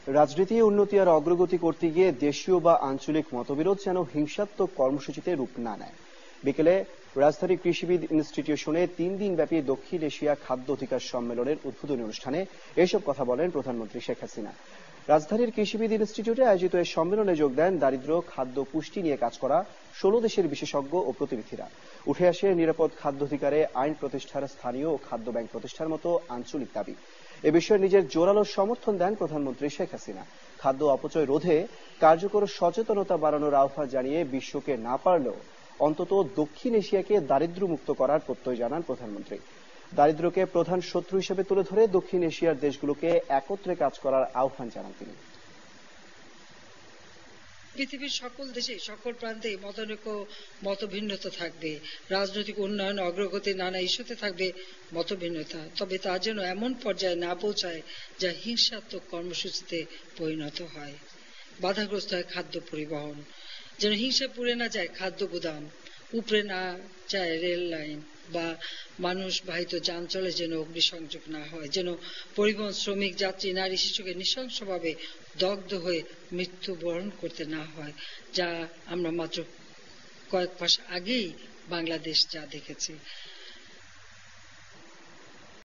রাজনীতি উন্নতি আর অগ্রগতি করতে গিয়ে দেশীয় বা আঞ্চলিক মতবিরোধ যেন হিংসাত্মক কর্মসূচিতে রূপ না নেয়। বিকেলে রাজধানী কৃষিবিদ ইনস্টিটিউশনে 3 দিনব্যাপী দক্ষিণ এশিয়া খাদ্য অধিকার সম্মেলনের উদ্বোধনী অনুষ্ঠানে এসব কথা বলেন প্রধানমন্ত্রী শেখ হাসিনা। রাজধানীর কৃষিবিদ ইনস্টিটিউটে আয়োজিত এই সম্মেলনে যোগ দেন দারিদ্র্য, খাদ্য, পুষ্টি নিয়ে কাজ করা 16 দেশের বিশেষজ্ঞ ও প্রতিনিধিরা। উঠে আসে নিরাপদ খাদ্য অধিকারে আইন প্রতিষ্ঠার, স্থানীয় ও খাদ্য ব্যাংক প্রতিষ্ঠার মতো আঞ্চলিক দাবি। এ বিষয়ে নিজের জোরালো সমর্থন দেন প্রধানমন্ত্রী শেখ হাসিনা। খাদ্য অপচয় রোধে কার্যকর সচেতনতা বাড়ানোর আহ্বান জানিয়ে বিশ্বকে না পারলেও অন্তত দক্ষিণ এশিয়াকে দারিদ্র্যমুক্ত করার প্রত্যয় জানান প্রধানমন্ত্রী। দারিদ্র্যকে প্রধান শত্রু হিসেবে তুলে ধরে দক্ষিণ এশিয়ার দেশগুলোকে একত্রে কাজ করার আহ্বান জানান তিনি। পৃথিবীর সকল দেশে সকল প্রান্তে মতানৈক্য মতভিন্নতা থাকবে, রাজনৈতিক উন্নয়ন অগ্রগতির নানা ইস্যুতে থাকবে মতভিন্নতা, তবে তা যেন এমন পর্যায়ে না পৌঁছায় যা হিংসাত্মক কর্মসূচিতে পরিণত হয়। বাধাগ্রস্ত হয় খাদ্য পরিবহন, যেন হিংসা পুড়ে না যায় খাদ্য গুদাম, উপড়ে না যায় রেল লাইন বা মানুষ বাহিত যান চলে যেন অগ্নিসংযোগ না হয়, যেন পরিবহন শ্রমিক, যাত্রী, নারী, শিশুকে নৃশংসভাবে দগ্ধ হয়ে মৃত্যুবরণ করতে না হয়, যা আমরা মাত্র কয়েক মাস আগেই বাংলাদেশ যা দেখেছি।